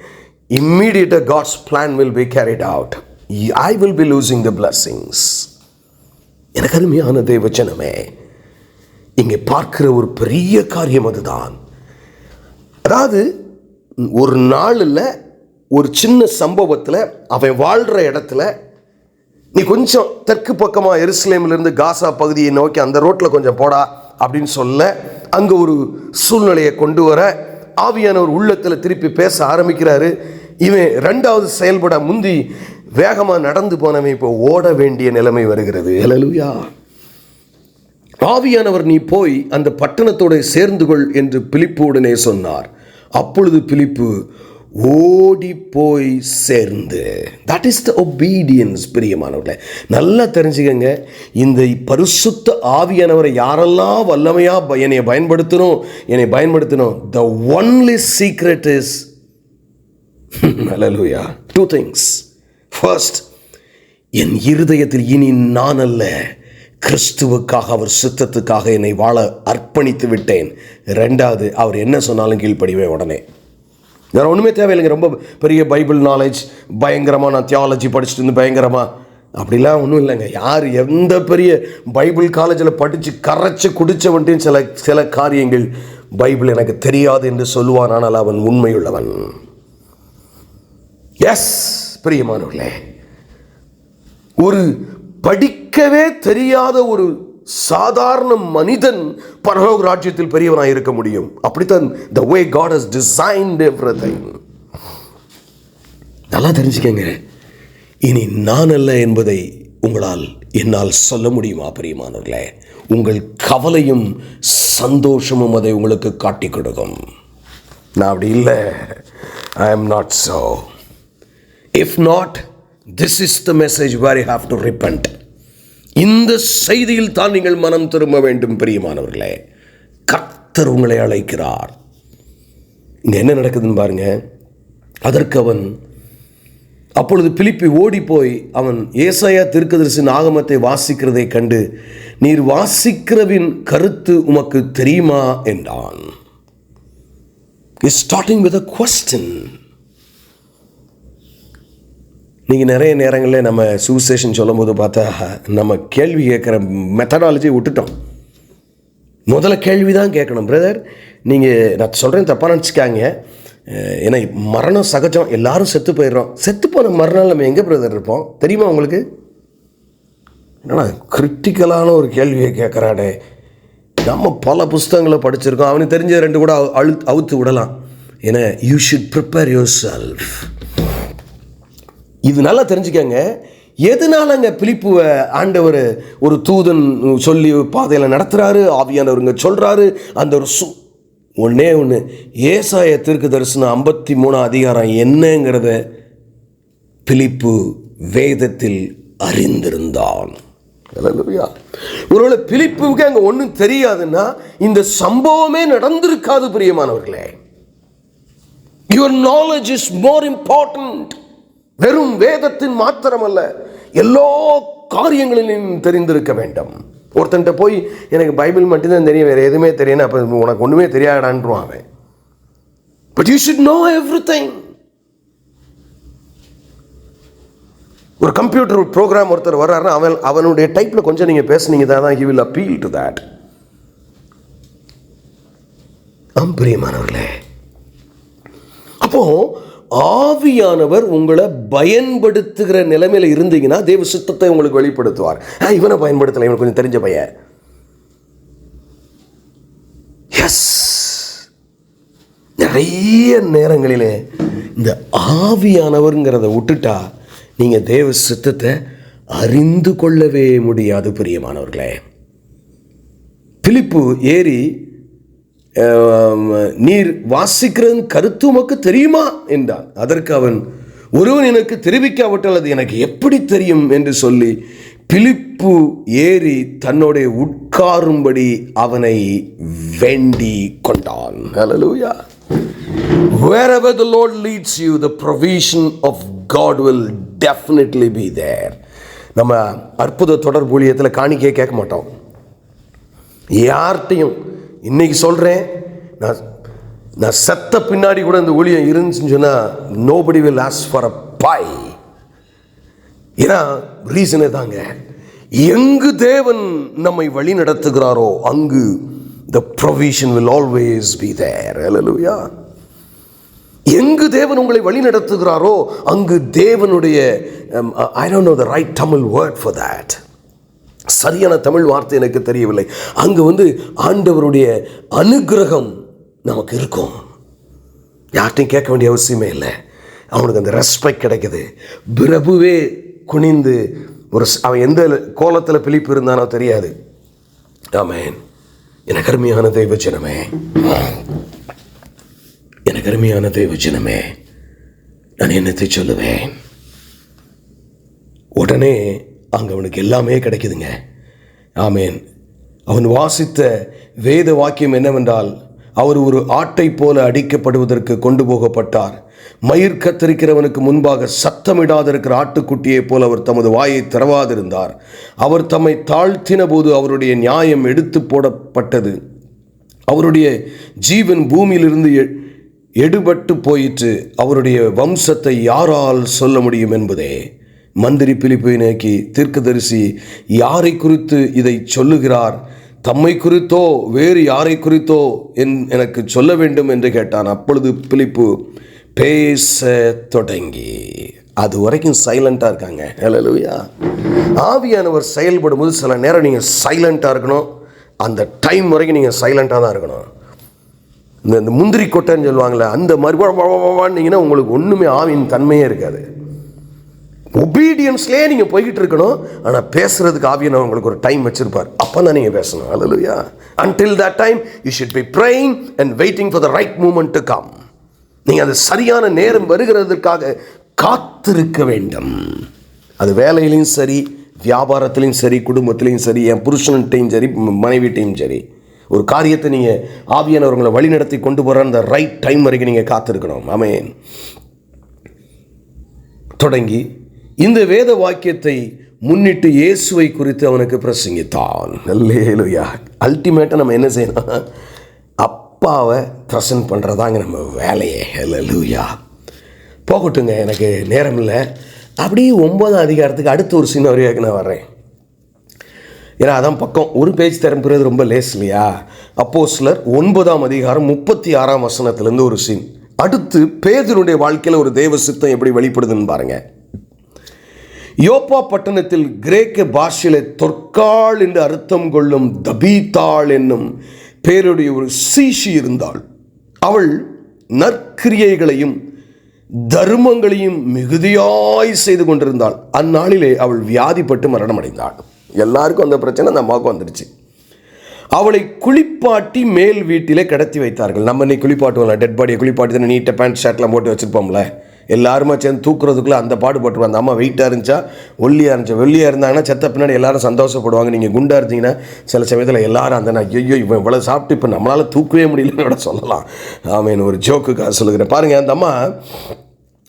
இம்மீடியட்டாக God's plan will be carried out. I will be losing the blessings. எனக்கு அருமையான தேவச்சனமே, இங்கே பார்க்கிற ஒரு பெரிய காரியம் அதுதான். அதாவது ஒரு நாளில் ஒரு சின்ன சம்பவத்தில் அவன் வாழ்கிற இடத்துல, நீ கொஞ்சம் தெற்கு பக்கமாக எருசலேமிலிருந்து காசா பகுதியை நோக்கி அந்த ரோட்டில் கொஞ்சம் போடா அப்படின்னு சொல்ல, அங்கே ஒரு சூழ்நிலையை கொண்டு வர ஆவியானவர் உள்ளத்தில் திருப்பி பேச ஆரம்பிக்கிறாரு. இவன் ரெண்டாவது செயல்பட முந்தி வேகமாக நடந்து போனவன் இப்போ ஓட வேண்டிய நிலைமை வருகிறது. ஹல்லேலூயா. ஆவியானவர், நீ போய் அந்த பட்டணத்தோடு சேர்ந்து கொள் என்று பிலிப்புடனே சொன்னார். அப்பொழுது பிலிப்பு ஓடி போய் சேர்ந்து. That is the obedience. பிரியமானவர்களே, நல்லா தெரிஞ்சுக்கங்க. இந்த பரிசுத்த ஆவியானவரை யாரெல்லாம் வல்லமையா என்னை பயன்படுத்தணும். The only secret is hallelujah, 2 things. First, என் இருதயத்தில் இனி நான் அல்ல, கிறிஸ்துவுக்காக, அவர் சித்தத்துக்காக என்னை வாழ அர்ப்பணித்து விட்டேன். ரெண்டாவது, அவர் என்ன சொன்னாலும் கீழ்ப்படிவேன் உடனே. வேறு ஒன்றுமே தேவையில்லைங்க. ரொம்ப பெரிய பைபிள் நாலேஜ், பயங்கரமாக நான் தியாலஜி படிச்சுட்டு பயங்கரமாக அப்படிலாம் ஒன்றும் இல்லைங்க. யார் எந்த பெரிய பைபிள் காலேஜில் படித்து கரைச்சி குடித்தவன்ட்டையும் சில காரியங்கள் பைபிள் எனக்கு தெரியாது என்று சொல்லுவான். ஆனால் அவன் உண்மையுள்ளவன். எஸ் பிரியமானவர்களே, ஒரு படிக்கவே தெரியாத ஒரு சாதாரண மனிதன் பரலோக ராஜ்யத்தில் பெரியவனாக இருக்க முடியும். அப்படித்தான் the way God has designed everything. நல்லா தெரிஞ்சுக்கங்க. இனி நான் அல்ல என்பதை என்னால் சொல்ல முடியுமா பிரியமானவர்களே? உங்கள் கவலையும் சந்தோஷமும் அதை உங்களுக்கு காட்டி கொடுக்கும். நான் அப்படி இல்லை. I am not so. If not, this is the message where you have to repent. இந்த செய்தியில் தான் நீங்கள் மனம் திரும்ப வேண்டும் பிரியமானவர்களே. கர்த்தர் உங்களை அழைக்கிறார். இங்க என்ன நடக்குதுன்னு பாருங்க. அதற்கு அவன், அப்பொழுது பிலிப்பு ஓடி போய் அவன் ஏசாயா தீர்க்கதரிசியின் ஆகமத்தை வாசிக்கிறதை கண்டு, நீர் வாசிக்கிறவின் கருத்து உமக்கு தெரியுமா என்றான். Starting with a question. நீங்கள் நிறைய நேரங்களில் நம்ம சுவிசேஷன் சொல்லும் போது பார்த்தா நம்ம கேள்வி கேட்குற மெத்தடாலஜியை விட்டுட்டோம். முதல்ல கேள்வி தான் கேட்கணும். பிரதர், நீங்கள் நான் சொல்கிறேன் தப்பாக நினச்சிக்காங்க, ஏன்னா மரணம் சகஜம், எல்லாரும் செத்து போயிடுறோம். செத்து போன மறுநாள் நம்ம எங்கே பிரதர் இருப்போம் தெரியுமா உங்களுக்கு? என்னன்னா கிரிட்டிக்கலான ஒரு கேள்வியை கேட்குறாடே. நம்ம பல புஸ்தகங்களை படிச்சிருக்கோம், அவனுக்கு தெரிஞ்ச 2 கூட அவுத்து விடலாம். ஏன்னா you should prepare your self. இது நல்லா தெரிஞ்சுக்கங்க. எதனாலங்க பிலிப்புவை ஆண்டவர் ஒரு தூதன் சொல்லி பாதையில் நடத்துகிறாரு, ஆவியானவருங்க சொல்கிறாரு. அந்த ஒரு ஒன்னே ஒன்று, ஏசாயா தீர்க்கதரிசனம் 53 அதிகாரம் என்னங்கிறத பிலிப்பு வேதத்தில் அறிந்திருந்தான். ஒருவேளை பிலிப்புக்கு அங்கே ஒன்றும் தெரியாதுன்னா இந்த சம்பவமே நடந்திருக்காது. பிரியமானவர்களே, your knowledge is more important. வெறும் வேதத்தின் மாத்திரமல்ல, எல்லா காரியங்களிலும் தெரிந்திருக்க வேண்டும். ஒருத்தன்ட்ட போய் எனக்கு பைபிள் மட்டும்தான் தெரியும், வேறு எதுவுமே தெரியணும், அப்போ உனக்கு ஒன்றுமே தெரியாடான்றான் அவன். But you should know everything. ஒரு கம்ப்யூட்டர் ப்ரோக்ராம் ஒருத்தர் வர்றாருன்னா அவனுடைய டைப்பில் கொஞ்சம் நீங்கள் பேசுனீங்க தான் he will appeal to that. பிரியமானவர்களே, அப்போ ஆவியானவர் உங்களை பயன்படுத்துகிற நிலைமையில இருந்தீங்கன்னா தேவ சித்தத்தை உங்களுக்கு வெளிப்படுத்துவார். இவனை பயன்படுத்தலை, இவன் கொஞ்சம் தெரிஞ்ச பையன். எஸ், நிறைய நேரங்களிலே இந்த ஆவியானவர்ங்கிறத விட்டுட்டா நீங்க தேவ சித்தத்தை அறிந்து கொள்ளவே முடியாது. பிரியமானவர்களே, பிலிப்பு ஏறி நீர் வாசிக்கிறது கருத்து உமக்கு தெரியுமா என்றான். அதற்கு அவன், ஒருவன் எனக்கு தெரிவிக்காவிட்டால் அது எனக்கு எப்படி தெரியும் என்று சொல்லி பிலிப்பு ஏறி தன்னோட உட்காரும்படி அவனை வேண்டி கொண்டான். ஹல்லேலூயா. Wherever the Lord leads you, the provision of God will definitely be there. நம்ம அற்புத தொடர் ஊழியத்தில் காணிக்கையை கேட்க மாட்டோம் யார்கிட்டையும். இன்னைக்கு சொல்கிறேன், நான் செத்த பின்னாடி கூட இந்த ஊழியம் இருந்துச்சுன்னு சொன்னால் nobody will ask for a pie. ஏன்னா ரீசனே தாங்க, எங்கு தேவன் நம்மை வழி நடத்துகிறாரோ அங்கு the provision will always be there. Hallelujah. எங்கு தேவன் உங்களை வழி நடத்துகிறாரோ அங்கு தேவனுடைய I don't know the right Tamil word for that. சரியான தமிழ் வார்த்தை எனக்கு தெரியவில்லை. அங்கு ஆண்டவருடைய அனுகிரகம் நமக்கு இருக்கும். யார்ட்டையும் கேட்க வேண்டிய அவசியமே இல்லை. அவனுக்கு அந்த ரெஸ்பெக்ட் கிடைக்குது. பிரபுவே குனிந்து அவன் எந்த கோலத்தில் பிலிப்பு இருந்தானோ தெரியாது. ஆமென். எனக்கு அருமையான தெய்வ ஜனமே, எனக்கு அருமையான தெய்வ ஜனமே, நான் என்னத்தை சொல்லுவேன்? உடனே அங்கே அவனுக்கு எல்லாமே கிடைக்குதுங்க. ஆமேன். அவன் வாசித்த வேத வாக்கியம் என்னவென்றால், அவர் ஒரு ஆட்டை போல அடிக்கப்படுவதற்கு கொண்டு போகப்பட்டார். மயிர் கத்தரிக்கிறவனுக்கு முன்பாக சத்தமிடாதிருக்கிற ஆட்டுக்குட்டியை போல அவர் தமது வாயை திறவாதிருந்தார். அவர் தம்மை தாழ்த்தின போது அவருடைய நியாயம் எடுத்து போடப்பட்டது. அவருடைய ஜீவன் பூமியிலிருந்து எடுபட்டு போயிற்று. அவருடைய வம்சத்தை யாரால் சொல்ல முடியும் என்பதே. மந்திரி பிலிப்பை நோக்கி, தீர்க்கதரிசி யாரை குறித்து இதை சொல்லுகிறார்? தம்மை குறித்தோ வேறு யாரை குறித்தோ எனக்கு சொல்ல வேண்டும் என்று கேட்டான். அப்பொழுது பிலிப்பு பேச தொடங்கி, அது வரைக்கும் சைலண்டாக இருக்காங்க. ஹல்லேலூயா. ஆவியானவர் செயல்படும் போது சில நேரம் நீங்கள் சைலண்டாக இருக்கணும். அந்த டைம் வரைக்கும் நீங்கள் சைலண்டாக தான் இருக்கணும். இந்த முந்திரி கொட்டைன்னு சொல்லுவாங்களே, அந்த மாதிரி உங்களுக்கு ஒன்றுமே ஆவியின் தன்மையே இருக்காது. ஒபீடியன்ஸ்லேயே நீங்கள் போய்கிட்டு இருக்கணும். ஆனால் பேசுறதுக்கு ஆவியானவர் உங்களுக்கு ஒரு டைம் வச்சிருப்பார். அப்போ தான் நீங்கள் பேசணும். ஹல்லேலூயா. Until that time you should be praying and waiting for the right moment to come. நீங்கள் அது சரியான நேரம் வருகிறதுக்காக காத்திருக்க வேண்டும். அது வேலையிலையும் சரி, வியாபாரத்திலையும் சரி, குடும்பத்திலையும் சரி, என் புருஷன்கிட்டையும் சரி, மனைவிட்டையும் சரி, ஒரு காரியத்தை நீங்கள் ஆவியானவர்களை வழிநடத்தி கொண்டு போகிற அந்த ரைட் டைம் வரைக்கும் நீங்கள் காத்திருக்கணும். ஆமென். தொடங்கி இந்த வேத வாக்கியத்தை முன்னிட்டு இயேசுவை குறித்து அவனுக்கு பிரசங்கித்தான். அல்லேலூயா. அல்டிமேட்டாக நம்ம என்ன செய்யணும்? அப்பாவை ப்ரெசன்ட் பண்ணுறதாங்க நம்ம வேலையே. அல்லேலூயா. போகட்டுங்க, எனக்கு நேரம் இல்லை. அப்படியே 9ஆம் அதிகாரத்துக்கு அடுத்த ஒரு சினாரியோக்கு நான் வர்றேன். ஏன்னா அதான் பக்கம் ஒரு பேஜ் திறம்புறது ரொம்ப லேஸ் இல்லையா? அப்போஸ்தலர் 9ஆம் அதிகாரம் 36ஆம் வசனத்திலேருந்து ஒரு சீன். அடுத்து பேதுருடைய வாழ்க்கையில் ஒரு தேவ சித்தம் எப்படி வெளிப்படுதுன்னு பாருங்க. யோப்பா பட்டணத்தில் கிரேக்க பாஷையிலே தொற்காள் என்று அர்த்தம் கொள்ளும் தபீத்தாள் என்னும் பேருடைய ஒரு சீஷி இருந்தாள். அவள் நற்கிரியைகளையும் தர்மங்களையும் மிகுதியாய் செய்து கொண்டிருந்தாள். அந்நாளிலே அவள் வியாதிப்பட்டு மரணம் அடைந்தாள். எல்லாருக்கும் அந்த பிரச்சனை அந்த அம்மாவுக்கு வந்துடுச்சு. அவளை குளிப்பாட்டி மேல் வீட்டிலே கடத்தி வைத்தார்கள். நம்ம இன்னைக்கு குளிப்பாட்டுவோம்ல, டெட் பாடியை குளிப்பாட்டி தானே நீட்டாக பேண்ட் ஷர்ட்லாம் போட்டு வச்சுருப்போம்ல. எல்லாருமா சேர்ந்து தூக்குறதுக்குள்ளே அந்த பாடுபட்டுருவாங்க. அந்த அம்மா வெயிட்டாக இருந்துச்சா, ஒல்லியாக இருந்துச்சா. வெள்ளியாக இருந்தாங்கன்னா செத்த பின்னாடி எல்லாரும் சந்தோஷப்படுவாங்க. நீங்கள் குண்டாக இருந்தீங்கன்னா சில சமயத்தில் எல்லாரும் அந்த ஐயோ இவன் இவ்வளோ சாப்பிட்டு இப்போ நம்மளால் தூக்கவே முடியலன்னு கூட சொல்லலாம். ஆமேன்னு ஒரு ஜோக்குக்காக சொல்லுகிறேன். பாருங்கள், அந்த அம்மா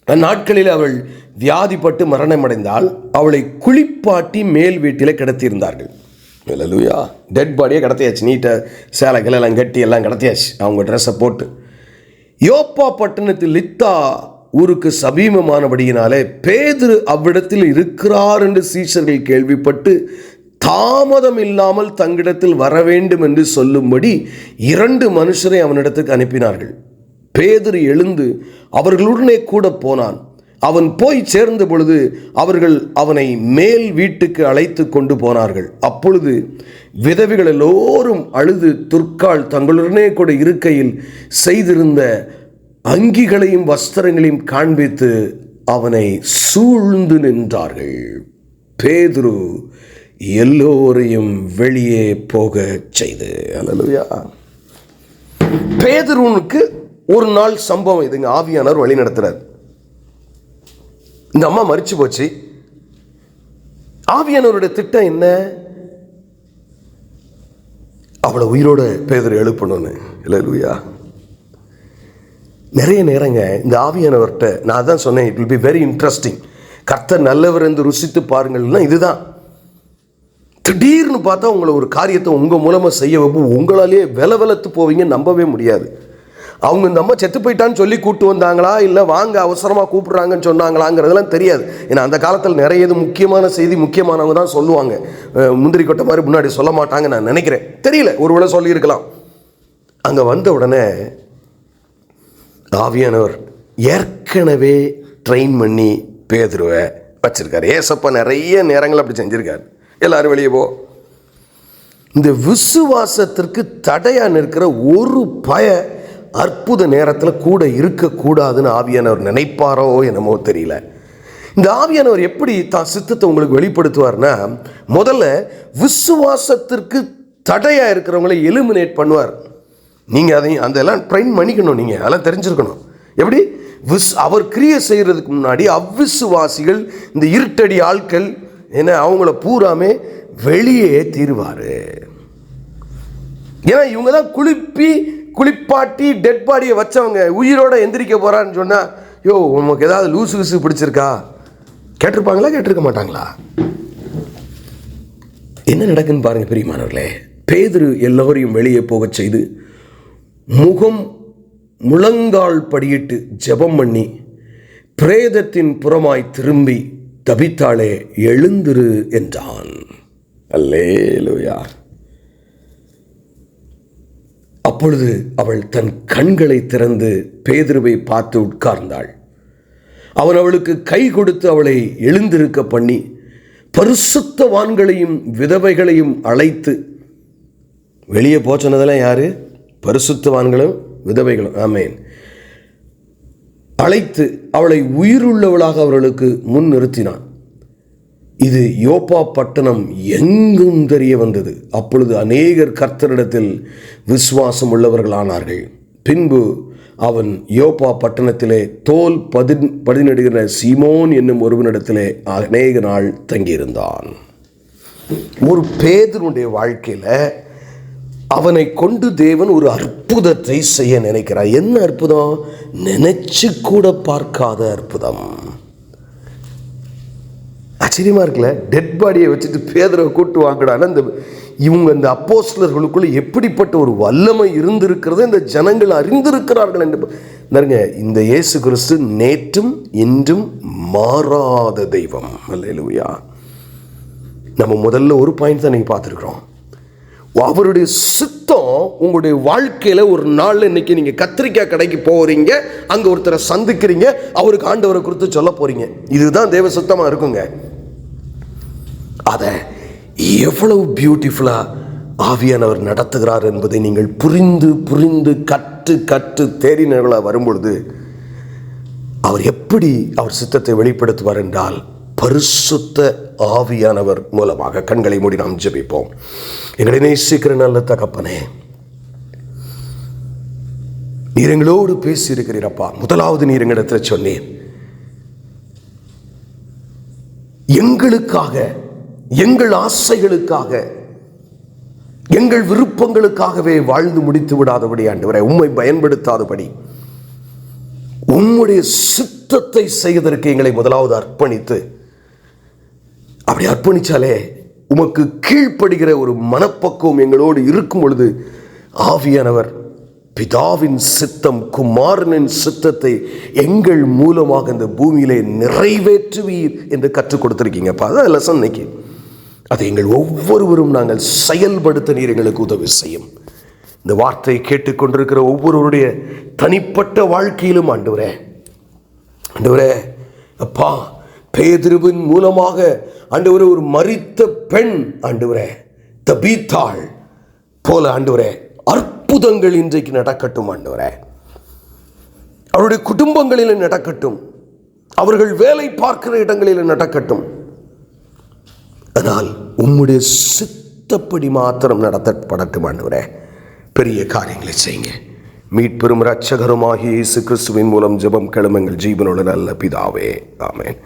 நாட்களில் அவள் வியாதிப்பட்டு மரணமடைந்தால் அவளை குளிப்பாட்டி மேல் வீட்டில் கிடத்தியிருந்தார்கள். இல்லையா, டெட் பாடியே கடத்தியாச்சு. நீட்டாக சேலைகள் எல்லாம் கட்டி எல்லாம் கடத்தியாச்சு அவங்க ட்ரெஸ்ஸை போட்டு. யோப்பா பட்டணத்தில் லித்தா ஊருக்கு சமீபமானபடியினாலே பேதுரு அவ்விடத்தில் இருக்கிறார் என்று சீஷர்கள் கேள்விப்பட்டு தாமதம் இல்லாமல் தங்கிடத்தில் வர வேண்டும் என்று சொல்லும்படி 2 மனுஷரை அவனிடத்துக்கு அனுப்பினார்கள். பேதுரு எழுந்து அவர்களுடனே கூட போனான். அவன் போய் சேர்ந்த பொழுது அவர்கள் அவனை மேல் வீட்டுக்கு அழைத்து கொண்டு போனார்கள். அப்பொழுது விதவைகள் எல்லோரும் அழுது துர்க்காள் தங்களுடனே கூட இருக்கையில் செய்திருந்த அங்கிகளையும் வஸ்திரங்களையும் காண்பித்து அவனை சூழ்ந்து நின்றார்கள். பேதுரு எல்லோரையும் வெளியே போக செய்து. அல்லேலூயா. பேதுருவுக்கு ஒரு நாள் சம்பவம் இதுங்க. ஆவியானவர் வழி நடத்துறார். இந்த அம்மா மரிச்சு போச்சு. ஆவியானவருடைய திட்டம் என்ன? அவளை உயிரோட பேதுரு எழுப்பணும்னு. அல்லேலூயா. நிறைய நேரங்க இந்த ஆவியானவர்கிட்ட நான் தான் சொன்னேன், it will be very interesting. கர்த்தர் நல்லவர் என்று ருசித்து பாருங்கள்னா இதுதான். திடீர்னு பார்த்தா உங்களை ஒரு காரியத்தை உங்கள் மூலமாக செய்ய வைப்போம். உங்களாலேயே வெலவெலத்து போவீங்க, நம்பவே முடியாது. அவங்க இந்த அம்மா செத்து போயிட்டான்னு சொல்லி கூப்பிட்டு வந்தாங்களா, இல்லை வாங்க அவசரமாக கூப்பிட்றாங்கன்னு சொன்னாங்களாங்கிறதெல்லாம் தெரியாது. ஏன்னா அந்த காலத்தில் நிறைய இது முக்கியமான செய்தி முக்கியமானவங்க தான் சொல்லுவாங்க. முந்திரி கொட்டை மாதிரி முன்னாடி சொல்ல மாட்டாங்க நான் நினைக்கிறேன். தெரியல, ஒருவேளை சொல்லியிருக்கலாம். அங்கே வந்த உடனே ஆவியானவர் ஏற்கனவே ட்ரெயின் பண்ணி பேதுருவை வச்சிருக்காரு. ஏசப்பா நிறைய நேரங்கள் அப்படி செஞ்சிருக்காரு. எல்லாரும் வெளியே போ. இந்த விசுவாசத்திற்கு தடையா நிற்கிற ஒரு அற்புத நேரத்தில் கூட இருக்கக்கூடாதுன்னு ஆவியானவர் நினைப்பாரோ என்னமோ தெரியல. இந்த ஆவியானவர் எப்படி தான் சித்தத்தை உங்களுக்கு வெளிப்படுத்துவார்னா, முதல்ல விசுவாசத்திற்கு தடையா இருக்கிறவங்களை எலிமினேட் பண்ணுவார். நீங்கள் அதையும் அதெல்லாம் ட்ரெயின் பண்ணிக்கணும். நீங்கள் அதெல்லாம் தெரிஞ்சிருக்கணும். எப்படி அவர் கிரியை செய்கிறதுக்கு முன்னாடி அவ்விசுவாசிகள், இந்த இருட்டடி ஆட்கள் என்ன, அவங்கள பூராமே வெளியே தீருவார். ஏன்னா இவங்க தான் குளிப்பாட்டி டெட் பாடியை வச்சவங்க. உயிரோட எந்திரிக்க போகிறான்னு சொன்னால், யோ உனக்கு ஏதாவது லூசு பிடிச்சிருக்கா கேட்டிருப்பாங்களா, கேட்டிருக்க மாட்டாங்களா? என்ன நடக்குன்னு பாருங்கள் பிரியமானவர்களே. பேதுரு எல்லோரையும் வெளியே போக செய்து முழங்கால் படியிட்டு ஜெபம் பண்ணி பிரேதத்தின் புறமாய் திரும்பி தபித்தாளே எழுந்திரு என்றான். அல்லேலூயா. அப்பொழுது அவள் தன் கண்களை திறந்து பேதுருவை பார்த்து உட்கார்ந்தாள். அவன் அவளுக்கு கை கொடுத்து அவளை எழுந்திருக்க பண்ணி பரிசுத்தவான்களையும் விதவைகளையும் அழைத்து, வெளியே போச்சனதெல்லாம் யாரு? பரிசுத்தவான்களும் விதவைகளும். ஆமேன். அழைத்து அவளை உயிருள்ளவளாக அவர்களுக்கு முன் நிறுத்தினான். இது யோப்பா பட்டணம் எங்கும் தெரிய வந்தது. அப்பொழுது அநேகர் கர்த்தரிடத்தில் விசுவாசம் உள்ளவர்களானார்கள். பின்பு அவன் யோப்பா பட்டணத்திலே தோல் பதினிடுகிற சீமோன் என்னும் ஒருவனிடத்திலே அநேக நாள் தங்கியிருந்தான். ஒரு பேதுருடைய வாழ்க்கையில் அவனை கொண்டு தேவன் ஒரு அற்புதத்தை செய்ய நினைக்கிறார். என்ன அற்புதம்? நினைச்சு கூட பார்க்காத அற்புதம். ஆச்சரியமா இருக்குல்ல? டெட் பாடியை வச்சுட்டு பேதுருவை கூட்டு வாங்கடான்னு இவங்க இந்த அப்போஸ்தலர்களுக்குள்ள எப்படிப்பட்ட ஒரு வல்லமை இருந்திருக்கிறது இந்த ஜனங்கள் அறிந்திருக்கிறார்கள் என்று. இந்த இயேசு கிறிஸ்து நேற்றும் இன்றும் மாறாத தெய்வம். அல்லேலூயா. நம்ம முதல்ல ஒரு பாயிண்ட் தான் நீங்கள் பார்த்துருக்குறோம். அவருடைய சித்தம் உங்களுடைய வாழ்க்கையில் ஒரு நாள் இன்னைக்கு நீங்கள் கத்திரிக்காய் கடைக்கு போகிறீங்க, அங்கே ஒருத்தரை சந்திக்கிறீங்க, அவருக்கு ஆண்டவரை குறித்து சொல்ல போறீங்க. இதுதான் தேவ சித்தமாக இருக்குங்க. அதை எவ்வளவு பியூட்டிஃபுல்லாக ஆவியானவர் நடத்துகிறார் என்பதை நீங்கள் புரிந்து கற்று தேறினவர்களாக வரும்பொழுது அவர் எப்படி அவர் சித்தத்தை வெளிப்படுத்துவார் என்றால் பரிசுத்த ஆவியானவர் மூலமாக. கண்களை மூடி நாம் ஜெபிப்போம். எங்களை நேசிக்கிற நல்ல தகப்பனே, நீர் எங்களோடு பேசி இருக்கிறீரப்பா. முதலாவது நீர் எங்களிடத்தில் சொன்னீர், எங்களுக்காக, எங்கள் ஆசைகளுக்காக, எங்கள் விருப்பங்களுக்காகவே வாழ்ந்து முடித்து விடாதபடி ஆண்டவரே, உம்மை பயன்படுத்தாதபடி உம்முடைய சித்தத்தை செய்வதற்கு எங்களை முதலாவது அர்ப்பணித்து, அப்படி அர்ப்பணிச்சாலே உமக்கு கீழ்ப்படுகிற ஒரு மனப்பக்குவம் எங்களோடு இருக்கும் பொழுது ஆவியானவர் பிதாவின் சித்தம், குமாரனின் சித்தத்தை எங்கள் மூலமாக இந்த பூமியிலே நிறைவேற்றுவீர் என்று கற்றுக் கொடுத்திருக்கீங்கப்பா. அதான் லெசன் இன்னைக்கு. அதை எங்கள் ஒவ்வொருவரும் நாங்கள் செயல்படுத்த நீர் எங்களுக்கு உதவி செய்யும். இந்த வார்த்தையை கேட்டுக்கொண்டிருக்கிற ஒவ்வொருவருடைய தனிப்பட்ட வாழ்க்கையிலும் ஆண்டவரே, அப்பா, பேதுருவின் மூலமாக ஆண்டவரே ஒரு மரித்த பெண் ஆண்டவரே தபீத்தாள் போல ஆண்டவரே அற்புதங்கள் இன்றைக்கு நடக்கட்டும் ஆண்டவரே. அவருடைய குடும்பங்களில் நடக்கட்டும், அவர்கள் வேலை பார்க்கிற இடங்களில் நடக்கட்டும். ஆனால் உம்முடைய சித்தப்படி மாத்திரம் நடத்தப்படட்டும் ஆண்டவரே. பெரிய காரியங்களை செய்யுங்க. மீட்பெரும் இரட்சகருமாகிய இயேசு கிறிஸ்துவின் மூலம் ஜெபம் கேளும் எங்கள் ஜீவனுள்ள நல்ல பிதாவே, ஆமென்.